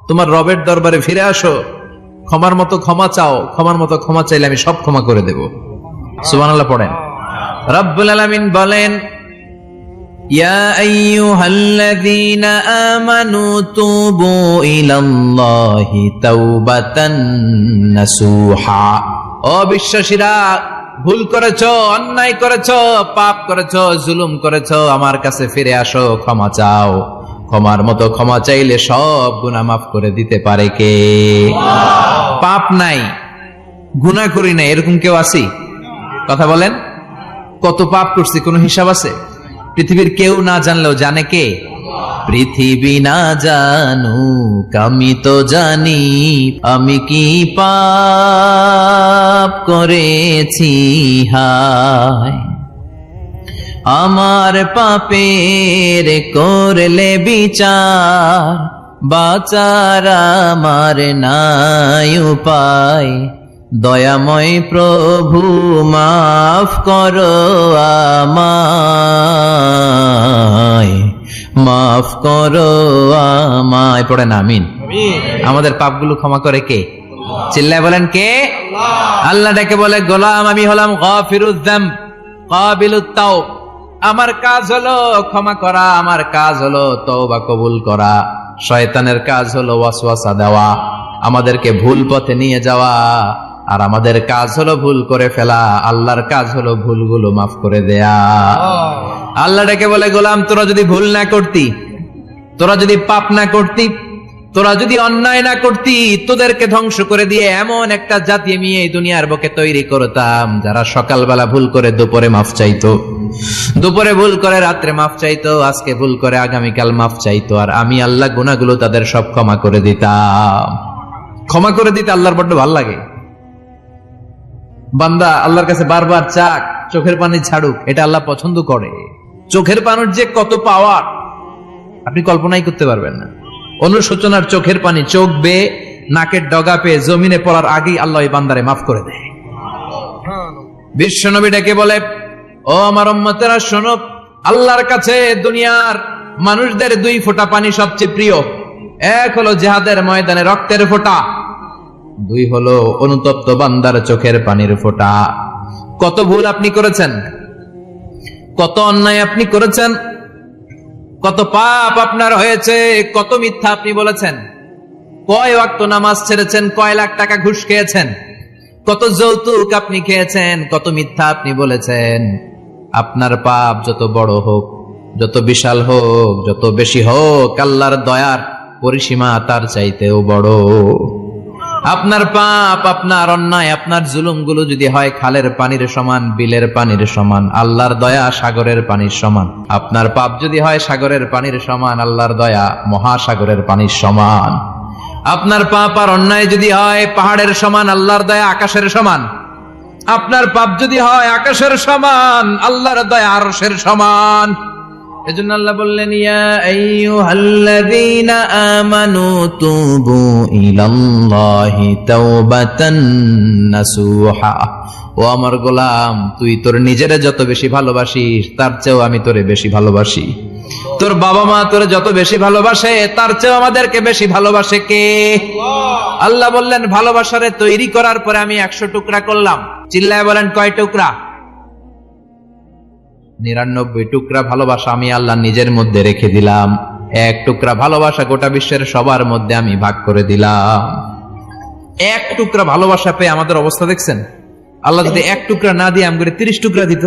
তোমার রবের দরবারে ফিরে আসো, ক্ষমার মতো ক্ষমা চাও, ক্ষমার মতো ক্ষমা চাইলে আমি সব ক্ষমা করে দেব। সুবহানাল্লাহ পড়েন। রব্বুল আলামিন বলেন, ইয়া আইয়ুহাল্লাযীনা আমানু তুবু ইলাল্লাহি তাওবাতান নাসুহা। ও বিশ্বাসীরা, ভুল করেছো, অন্যায় করেছো, পাপ করেছো, জুলুম করেছো, আমার কাছে ফিরে আসো, ক্ষমা চাও। ক্ষমার মতো ক্ষমা চাইলে সব গুনাহ মাফ করে দিতে পারে কে? পাপ নাই, গুনাহ করি নাই, এরকম কেউ আছি? কথা বলেন। কত পাপ করছি, কোনো হিসাব আছে? পৃথিবীর কেউ না জানলেও জানে কে? পৃথিবী না জানুক আমি তো জানি, আমি কি পাপ করেছি হায়। আমার পাপের করলে বিচার, বাঁচার আমার নাই উপায়। দয়াময় প্রভু মাফ করো আমায়, মাফ করো আমায়। পড়েন আমিন। আমাদের পাপগুলো ক্ষমা করে কে? চিল্লায় বলেন কে? আল্লাহ ডেকে বলে, গোলাম আমি হলাম গাফিরুয যামব কাবিলুত তাওব। আমার কাজ হলো ক্ষমা করা, আমার কাজ হলো তওবা কবুল করা। শয়তানের কাজ হলো ওয়াসওয়াসা দেওয়া, আমাদেরকে ভুল পথে নিয়ে যাওয়া। আর আমাদের কাজ হলো ভুল করে ফেলা, আল্লাহর কাজ হলো ভুলগুলো মাফ করে দেয়া। আল্লাহ ডেকে বলে, গোলাম তোরা যদি ভুল না করতি, তোরা যদি পাপ না করতি, তোরা যদি অন্যায় না করতি, তোদেরকে ধ্বংস করে দিয়ে এমন একটা জাতি আমি এই দুনিয়ার বুকে তৈরি করতাম যারা সকালবেলা ভুল করে দুপুরে মাফ চাইতো, দুপুরে ভুল করে রাত্রে মাফ চাইতো, আজকে ভুল করে আগামীকাল মাফ চাইতো। আর আমি আল্লাহ গুনাহগুলো তাদের সব ক্ষমা করে দিতাম। ক্ষমা করে দিতে আল্লাহর বড্ড ভালো লাগে। বান্দা আল্লাহর কাছে বারবার চাক, চোখের পানি ছাড়ুক, এটা আল্লাহ পছন্দ করে। চোখের পানির যে কত পাওয়ার আপনি কল্পনাই করতে পারবেন না। অনুশোচনার চোখের পানি চোখ বেয়ে নাকের ডগা পেয়ে জমিনে পড়ার আগেই আল্লাহ এই বান্দারে মাফ করে দেয়। বিশ্বনবী ডেকে বলে, ও আমার উম্মতেরা শোনো, আল্লাহর কাছে দুনিয়ার মানুষদের দুই ফোঁটা পানি সবচেয়ে প্রিয়। এক হলো জিহাদের ময়দানে রক্তের ফোঁটা, দুই হলো অনুতপ্ত বান্দার চোখের পানির ফোঁটা। কত ভুল আপনি করেছেন, কত অন্যায় আপনি করেছেন, কত পাপ আপনার হয়েছে, কত মিথ্যা আপনি বলেছেন, কয় ওয়াক্ত নামাজ ছেড়েছেন, কয় লাখ টাকা ঘুষ খেয়েছেন, কত যৌতুক আপনি খেয়েছেন, কত মিথ্যা আপনি বলেছেন। আপনার পাপ যত বড় হোক, যত বিশাল হোক, যত বেশি হোক, আল্লাহর দয়ার পরিসীমা তার চাইতেও বড়। আপনার পাপ, আপনার অন্যায়, আপনার জুলুমগুলো যদি হয় খালের পানির সমান, বিলের পানির সমান, আল্লাহর দয়া সাগরের পানির সমান। আপনার পাপ যদি হয় সাগরের পানির সমান, আল্লাহর দয়া মহাসাগরের পানির সমান। আপনার পাপ আর অন্যায় যদি হয় পাহাড়ের সমান, আল্লাহর দয়া আকাশের সমান। আপনার পাপ যদি হয় আকাশের সমান, আল্লাহর দয়া আরশের সমান। এজন্য আল্লাহ বললেন, ইয়া আইয়ুহাল্লাযীনা আমানু তুবু ইলাল্লাহি তাওবাতান নাসুহা। ও আমার গোলাম, তুই তোর নিজেরে যত বেশি ভালোবাসিস তার চেয়েও আমি তোরে বেশি ভালোবাসি। তোর বাবা মা তোরে যত বেশি ভালোবাসে তার চেয়েও আমাদেরকে বেশি ভালোবাসে কে? আল্লাহ বললেন, ভালোবাসারে তৈরি করার পরে আমি 100 টুকরা করলাম। চিল্লায় বলেন কয় টুকরা? 99 টুকরা ভালোবাসা আমি আল্লাহ নিজের মধ্যে রেখে দিলাম। 1 টুকরা ভালোবাসা গোটা বিশ্বের সবার মধ্যে আমি ভাগ করে দিলাম। 1 টুকরা ভালোবাসা পেয়ে আমাদের অবস্থা দেখছেন? আল্লাহ যদি 1 টুকরা না দিয়ে আমাদের 30 টুকরা দিত,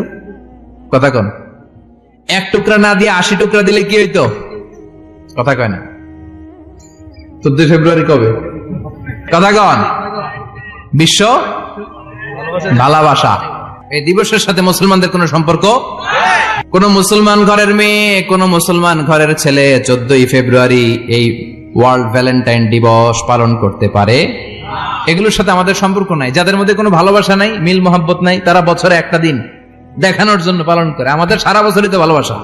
কথা কন? 1 টুকরা না দিয়ে 80 টুকরা দিলে কি হইতো? কথা কয় না? 14 ফেব্রুয়ারি কবে? কথা কন? বিশ্ব ভালোবাসা এই দিবসের সাথে মুসলমানদের কোন সম্পর্ক? কোন মুসলমান ঘরের মেয়ে, কোন মুসলমান ঘরের ছেলে 14 ফেব্রুয়ারি এই ওয়ার্ল্ড ভ্যালেন্টাইন দিবস পালন করতে পারে? এগুলোর সাথে আমাদের সম্পর্ক নাই। যাদের মধ্যে কোনো ভালোবাসা নাই, মিল মোহাব্বত নাই, তারা বছরে একটা দিন দেখানোর জন্য পালন করে। আমাদের সারা বছরই তো ভালোবাসা।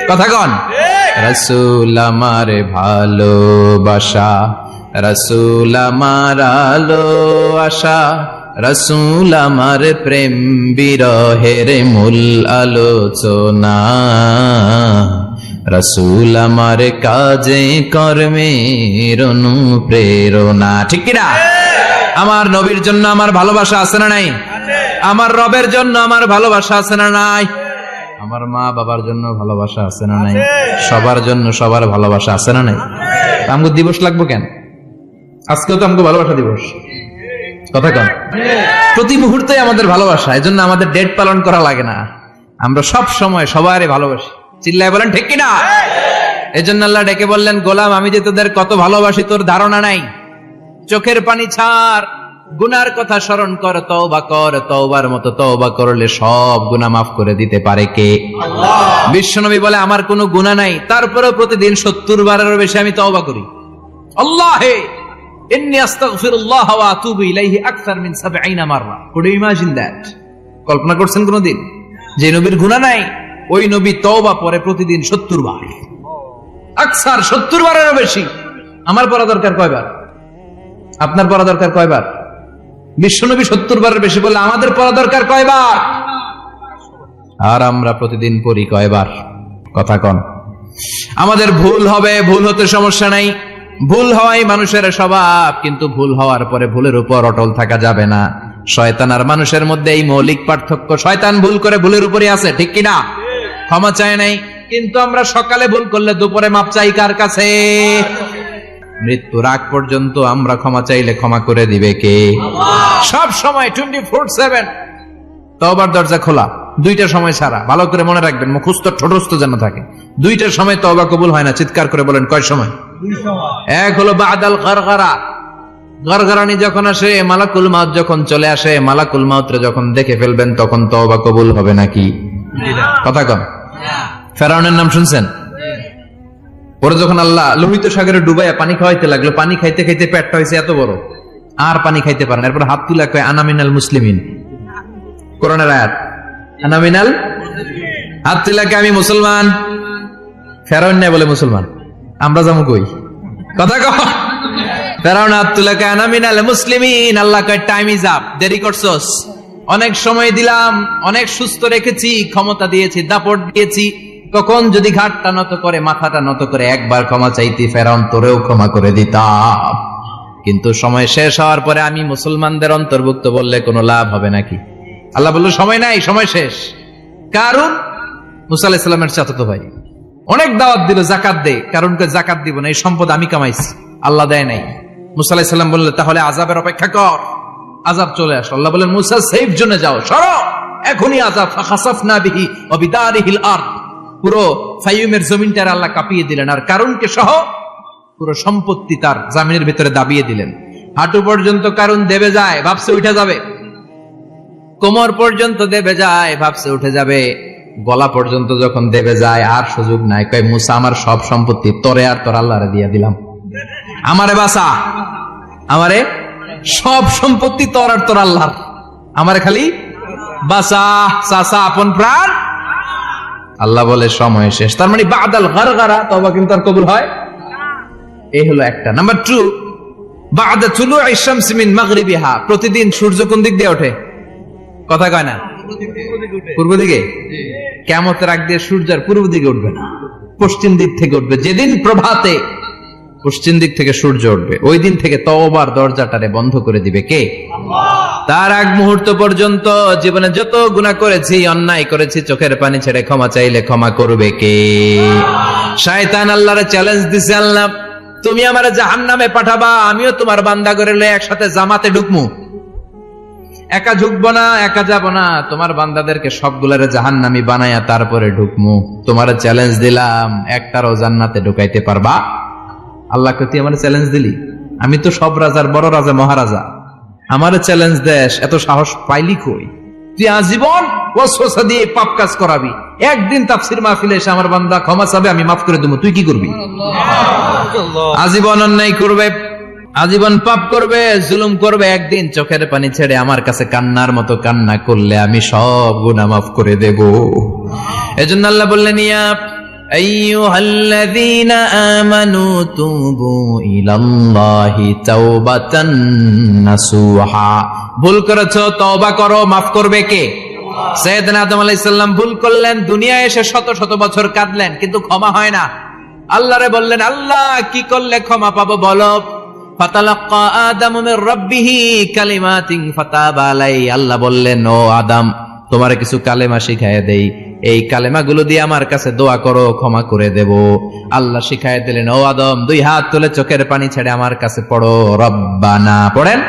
কথা কন? রাসূল আমার ভালোবাসা, রাসূল আমার আলো আশা, রাসূল আমার প্রেম বিরহের মূল আলোচনা, রাসূল আমার কাজে কর্মের অনুপ্রেরণা। ঠিক কিনা? আমার নবীর জন্য আমার ভালোবাসা আছে না নাই? আমার রবের জন্য আমার ভালোবাসা আছে না নাই? আমার মা বাবার জন্য ভালোবাসা আছে না নাই? সবার জন্য সবার ভালোবাসা আছে না নাই? আমগো দিবস লাগবো কেন? আজকেও তো আমগো ভালোবাসা দিবস। কথা কন, প্রতি মুহূর্তে আমাদের ভালোবাসা, এজন্য আমাদের ডেট পালন করা লাগে না। আমরা সব সময় সবারই ভালোবাসি। চিল্লায় বলেন ঠিক কিনা? এজন্য আল্লাহ ডেকে বললেন, গোলাম আমি যে তোদের কত ভালোবাসি তোর ধারণা নাই। চোখের পানি ছাড়, গুনার কথা স্মরণ কর, তওবা কর। তওবার মতো তওবা করলে সব গুনাহ মাফ করে দিতে পারে কে? আল্লাহ। বিশ্বনবী বলে আমার কোনো গুনাহ নাই, তারপরেও প্রতিদিন 70 বারেরও বেশি আমি তওবা করি। আল্লাহে ইন্নী আস্তাগফিরুল্লাহ ওয়া আতুবু ইলাইহি আকসার মিন 70 মাররা। Could you imagine that? কল্পনা করছেন কোনদিন যে নবীর গুনাহ নাই, ওই নবী তওবা পড়ে প্রতিদিন 70 বার, আকসার 70 বারেরও বেশি। আমার পড়া দরকার কয়বার? আপনার পড়া দরকার কয়বার? বিশ্বনবী 70 বারের বেশি বললে আমাদের পড়া দরকার কয়বার? আর আমরা প্রতিদিন পড়ি কয়বার? কথা কন। আমাদের ভুল হবে, ভুল হতে সমস্যা নাই, ভুল হওয়াই মানুষের স্বভাব, কিন্তু ভুল হওয়ার পরে ভুলের উপর অটল থাকা যাবে না। শয়তান আর মানুষের মধ্যে এই মৌলিক পার্থক্য। শয়তান ভুল করে ভুলের উপরে আছে, ঠিক কিনা? ক্ষমা চায় নাই, কিন্তু আমরা সকালে ভুল করলে দুপুরে মাপ চাই কার কাছে? মৃত্যুর আগ পর্যন্ত আমরা ক্ষমা চাইলে ক্ষমা করে দিবে কে? সব সময় 24/7 তওবার দরজা খোলা, দুইটা সময় ছাড়া। ভালো করে মনে রাখবেন, মুখস্থ ঠোঁটস্থ যেন থাকে। দুইটার সময় তওবা কবুল হয় না। চিৎকার করে বলেন কয় সময়? এক হলো বাদাল গারগারা, গারগারানি যখন আসে, মালাকুল মাউত যখন চলে আসে, মালাকুল মাউতরে যখন দেখে ফেলবেন তখন তওবা কবুল হবে নাকি? কথা কন। ফেরাউনের নাম শুনছেন? ওরা যখন আল্লাহ লোহিত সাগরে ডুবাইয়া পানি খাওয়াইতে লাগলো, পানি খাইতে খাইতে পেটটা হয়েছে এত বড়, আর পানি খাইতে পারেন। এরপর হাত তুলে কয় আনা মিনাল মুসলিমিন। কোরআনের আয়াত, আনা মিনাল, হাত তুলে কয় আমি মুসলমান। ফেরাউন নাই বলে মুসলমান, আমরা যাবো কই? কথা কও। ফেরাউন হাত তুলে কয় আনা মিনাল মুসলিমিন। আল্লাহ কয় টাইম ইজ আপ, দেরি করছস, অনেক সময় দিলাম, অনেক সুস্থ রেখেছি, ক্ষমতা দিয়েছি, দাপট দিয়েছি। তখন যদি ঘাটটা নত করে, মাথাটা নত করে একবার ক্ষমা চাইতি, ফেরাউন তোরেও ক্ষমা করে দিতাম। কিন্তু সময় শেষ হওয়ার পরে আমি মুসলমানদের অন্তর্ভুক্ত বললে কোনো লাভ হবে নাকি? আল্লাহ বলল সময় নাই, সময় শেষ। কারণ মুসা আলাইহিস সালামের চাচাতো ভাই অনেক দাওয়াত দিল, যাকাত দে। কারণকে যাকাত দিব না, এই সম্পদ আমি কামাইছি, আল্লাহ দেয় নাই। মুসা আলাইহিস সালাম বললে তাহলে আযাবের অপেক্ষা কর, আযাব চলে আসলো। আল্লাহ বলেন মুসা সেফ জোনে যাও, সরো, এখনই আযাব। ফাখাসাফনা বিহি ওয়া বিদারিহিল আরদ, পুরো ফাইয়ুমের জমিনটার আল্লাহ কাঁপিয়ে দিলেন, আর কারুনকে সহ পুরো সম্পত্তি তার জামিনের ভিতরে দাবিয়ে দিলেন। হাঁটু পর্যন্ত কারুন দেবে যায়, ভাবছে উঠে যাবে, কোমর পর্যন্ত দেবে যায়, ভাবছে উঠে যাবে, গলা পর্যন্ত যখন দেবে যায় আর সুযোগ নাই। কয় মুসা আমার সব সম্পত্তি তোরে আর তোর আল্লাহরে দিয়ে দিলাম, আমারে বাঁচা, আমারে সব সম্পত্তি তোর আর তোর আল্লাহর, আমারে খালি বাঁচা, চাচা আপন প্রাণ। আল্লাহ বলে সময় শেষ। তার মানে বাদাল গারগারা তওবা কিন্তু আর কবুল হয়? এই হলো একটা। নাম্বার 2, বাদা তুলুই শামস মিন মাগরিবিহা, প্রতিদিন সূর্য কোন দিক দিয়ে ওঠে? কথা কয় না? পূর্ব দিকে। কিয়ামতের আগ দিয়ে সূর্য আর পূর্ব দিকে উঠবে না, পশ্চিম দিক থেকে উঠবে। যেদিন প্রভাতে পশ্চিম দিক থেকে সূর্য উঠবে, ওই দিন থেকে তওবার দরজাটারে বন্ধ করে দিবে কে? আল্লাহ। তার আগ মুহূর্ত পর্যন্ত জীবনে যত গুনাহ করেছি, অন্যায় করেছি, চোখের পানি ছেড়ে ক্ষমা চাইলে ক্ষমা করবে কে? শয়তান আল্লাহরে চ্যালেঞ্জ দিছে, আল্লাহ তুমি আমারে জাহান্নামে পাঠাবা, আমিও তোমার বান্দা করে লয়ে একসাথে জামাতে ঢুকমু। একা ঢুকবো না, একা যাব না, তোমার বান্দাদেরকে সবগুলারে জাহান্নামী বানায়া তারপরে ঢুকমু। তোমার চ্যালেঞ্জ দিলাম, একটারও জান্নাতে ঢুকাইতে পারবা? আল্লাহকে তুই আমার চ্যালেঞ্জ দিলি? আমি তো সব রাজার বড় রাজা, মহারাজা, আমার চ্যালেঞ্জ দেশ, এত সাহস পাইলি কই? তুই আজীবন ওয়াসওয়াসা দিয়ে পাপ কাজ করাবি, একদিন তাফসীর মাহফিলে এসে আমার বান্দা ক্ষমা চাবে, আমি মাফ করে দেবো, তুই কি করবি? আজীবন অন্যায় করবে, আজীবন পাপ করবে, জুলুম করবে, একদিন চোখের পানি ছেড়ে আমার কাছে কান্নার মতো কান্না করলে আমি সব গুনাহ মাফ করে দেব। এজন্য আল্লাহ বললেন ইয়া আইয়ুহাল্লাযীনা আমানু তুবু ইলাল্লাহি তাওবাতান নাসুহা, ভুল করেছো তওবা করো, মাফ করবে কে? সাইয়েদনা আদম আলাইহিস সালাম ভুল করলেন, দুনিয়ায় এসে শত শত বছর কাঁদলেন, কিন্তু ক্ষমা হয় না। আল্লাহরে বললেন, আল্লাহ কি করলে ক্ষমা পাবো বলো? ফাতালাক্কা আদামু মির রাব্বিহি কালিমাতিন ফাতাবা আলাইহি। আল্লাহ বললেন, ও আদম, তোমারে কিছু কালেমা শিখায় দেই, এই কালেমাগুলো দিয়ে আমার কাছে দোয়া করো, ক্ষমা করে দেব। আল্লাহ শিখায় দিলেন, ও আদম, দুই হাত তুলে চোখের পানি ছেড়ে আমার কাছে পড়ো, রব্বানা। পড়েন,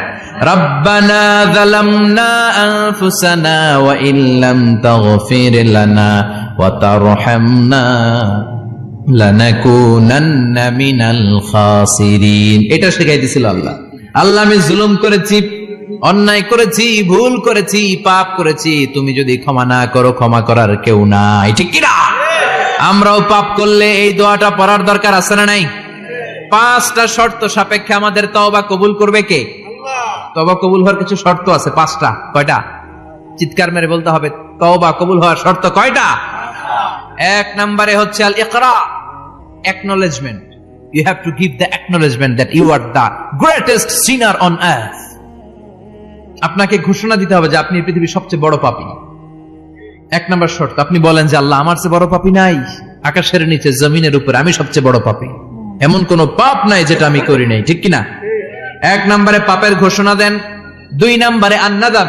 রব্বানা যালামনা আনফুসানা ওয়া ইল্লাম তাগফির লানা ওয়া তারহামনা লানাকুনান্না মিনাল খাসিরিন। এটা শিখাই দিয়েছিল আল্লাহ। আল্লাহ, আমি জুলুম করেছি, অন্যায় করেছি, ভুল করেছি, পাপ করেছি, তুমি যদি ক্ষমা না করো, ক্ষমা করার কেউ নাই, ঠিক কি না? আমরাও পাপ করলে এই দোয়াটা পড়ার দরকার আছে না নাই? 5টা শর্ত সাপেক্ষে আমাদের তওবা কবুল করবে কে? তওবা কবুল হওয়ার কিছু শর্ত আছে, 5টা। কয়টা? চিৎকার মেরে বলতে হবে, তওবা কবুল হওয়ার শর্ত কয়টা? 1 নম্বরে হচ্ছে আল ইকরা, acknowledgement. You have to give the acknowledgement that you are the greatest sinner on earth. আপনাকে ঘোষণা দিতে হবে যে আপনি পৃথিবীর সবচেয়ে বড় পাপী। 1 নম্বর শর্ত, আপনি বলেন যে আল্লাহ, আমার চেয়ে বড় পাপী নাই, আকাশের নিচে জমিনের উপরে আমি সবচেয়ে বড় পাপী, এমন কোন পাপ নাই যেটা আমি করি নাই, ঠিক কিনা? 1 নম্বরে পাপের ঘোষণা দেন। 2 নম্বরে আন-নাদাম,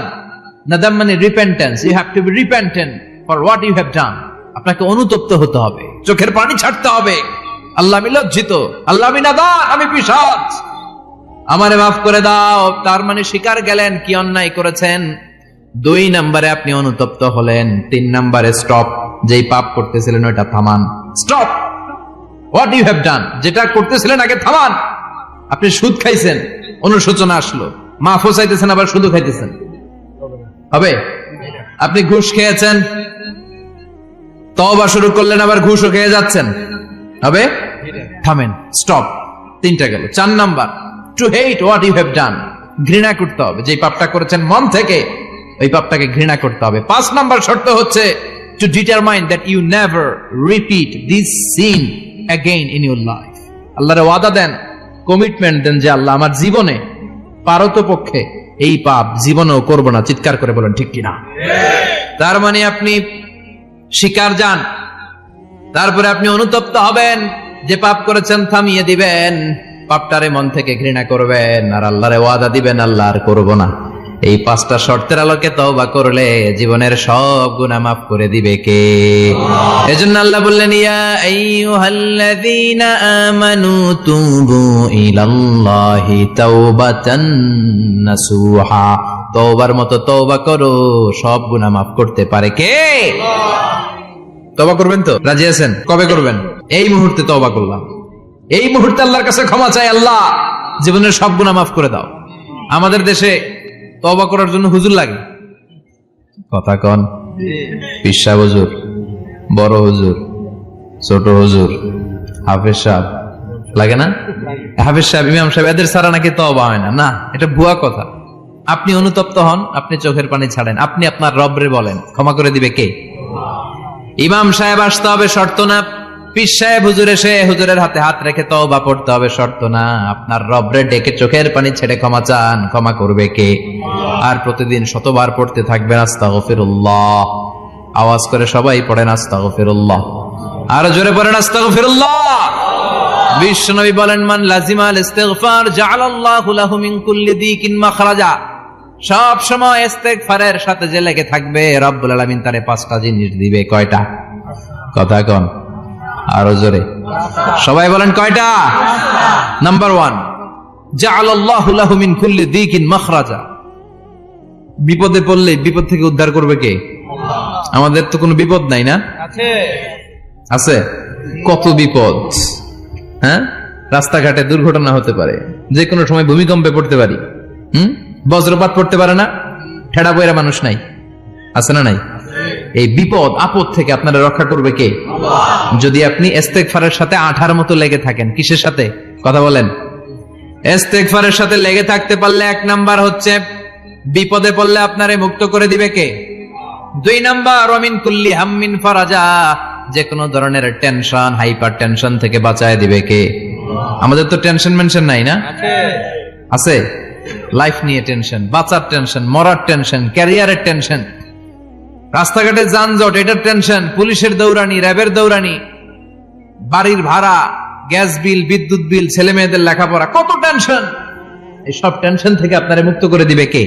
নাদাম মানে repentance. You have to be repentant for what you have done. আপনাকে অনুতপ্ত হতে হবে, চোখের পানি ছাড়তে হবে। আল্লাহ, আমি লজ্জিত, আল্লাহ আমি নাদান, আমি পিশাচ, আমারে মাফ করে দাও। তার মানে স্বীকার গেলেন কি অন্যায় করেছেন। 2 নম্বরে আপনি অনুতপ্ত হলেন। 3 নম্বরে স্টপ, যেই পাপ করতেছিলেন ওটা থামান। Stop what you have done, যেটা করতেছিলেন আগে থামান। আপনি সুদ খাইছেন, অনুশোচনা আসলো, মাফও চাইতেছেন, আবার সুদও খাইতেছেন, হবে? আপনি ঘুষ খেয়েছেন, তওবা শুরু করলেন, আবার ঘুষও খেয়ে যাচ্ছেন, হবে? থামেন, স্টপ। 3টা গেল। 4 number, to hate what you have done, ঘৃণা করতে হবে, যে পাপটা করেছেন মন থেকে ওই পাপটাকে ঘৃণা করতে হবে। 5 নাম্বার শর্ত হচ্ছে to determine that you never repeat this sin again in your life. আল্লাহর ওয়াদা দেন, কমিটমেন্ট দেন যে আল্লাহ, আমার জীবনে পারতপক্ষে এই পাপ জীবনেও করব না। চিৎকার করে বলেন, ঠিক কিনা? তার মানে আপনি শিকার যান, তারপরে আপনি অনুতপ্ত হবেন, যে পাপ করেছেন থামিয়ে দিবেন, পাপটারে মন থেকে ঘৃণা করবেন, আর আল্লাহরে ওয়াদা দিবেন, আল্লাহ আর করব না। এই 5টা শর্তের আলোকে তওবা করলে জীবনের সব গুনাহ মাফ করে দিবে কে? এজন্য আল্লাহ বললেন, ইয়া আইয়ুহাল্লাযীনা আমানু তুবু ইলাল্লাহি তাওবাতান নাসুহা। তওবার মতো তওবা করো, সব গুনাহ মাফ করতে পারে কে? তওবা করবেন তো? রাজি আছেন? কবে করবেন? এই মুহূর্তে তওবা করলাম, এই মুহূর্তে আল্লাহর কাছে ক্ষমা চাই, আল্লাহ জীবনের সব গুনাহ মাফ করে দাও। আমাদের দেশে তওবা করার জন্য হুজুর লাগে, কথা কন? পীর সাহেব হুজুর, বড় হুজুর, ছোট হুজুর, হাফেজ সাহেব লাগে না? হাফেজ সাহেব, ইমাম সাহেব, এদের ছাড়া নাকি তওবা হয় না। না, এটা ভুয়া কথা। আপনি অনুতপ্ত হন, আপনি চোখের পানি ছাড়েন, আপনি আপনার রবরে বলেন, ক্ষমা করে দিবে কে? ইমাম সাহেব আসতে হবে, শর্ত না। পীর সাহেব হুজুর এসে হুজুরের হাতে হাত রেখে তওবা পড়তে হবে, শর্ত না। আপনার রবরে ডেকে চোখের পানি ছেড়ে ক্ষমা চান, ক্ষমা করবে কে? আর প্রতিদিন শতবার পড়তে থাকবেন আস্তাগফিরুল্লাহ। আওয়াজ করে সবাই পড়েন আস্তাগফিরুল্লাহ, আর জোরে পড়েন আস্তাগফিরুল্লাহ। বিশ্বনবী বলেন, মান লাজিমাল ইস্তিগফার জাআলাল্লাহু লাহু মিন কুল্লি দিকিন মাখরাজা। সব সময় ইস্তেগফারের সাথে যে লেগে থাকবে, রব্বুল আলামিন তারে 5টা জিনিস দিবে। কয়টা? কথা কন, আরো জোরে সবাই বলেন, কয়টা? নাম্বার 1, জাআলাল্লাহু লাহু মিন কুল্লি দিকিন মাখরাজা। বিপদে পড়লে বিপদ থেকে উদ্ধার করবে কে? আমাদের তো কোনো বিপদ নাই না? আছে। কত বিপদ, হ্যাঁ? রাস্তাঘাটে দুর্ঘটনা হতে পারে, যে কোনো সময় ভূমিকম্পে পড়তে পারি, বজ্রপাত পড়তে পারে না, ঠেড়া বইরা মানুষ নাই, আছে না নাই? এই বিপদ আপদ থেকে আপনারা রক্ষা করবে কে? যদি আপনি ইস্তেগফারের সাথে আঠার মতো লেগে থাকেন। কিসের সাথে? কথা বলেন। ইস্তেগফারের সাথে লেগে থাকতে পারলে 1 নাম্বার হচ্ছে বিপদে পড়লে আপনারে মুক্ত করে দিবে কে? 2 নাম্বার, ওমিন কুল্লি হাম্মিন ফারাজা। যে কোনো ধরনের টেনশন, হাইপার টেনশন থেকে বাঁচায় দিবে কে? আমাদের তো টেনশন মেনশন নাই না? আছে। লাইফ নিয়ে টেনশন, বাঁচার টেনশন, মরার টেনশন, ক্যারিয়ারের টেনশন, রাস্তাঘাটে যানজট, এটার টেনশন, পুলিশের দৌড়ানি, র্যাবের দৌড়ানি, বাড়ির ভাড়া, গ্যাস বিল, বিদ্যুৎ বিল, ছেলে মেয়েদের লেখাপড়া, কত টেনশন। এই সব টেনশন থেকে আপনারে মুক্ত করে দিবে কে?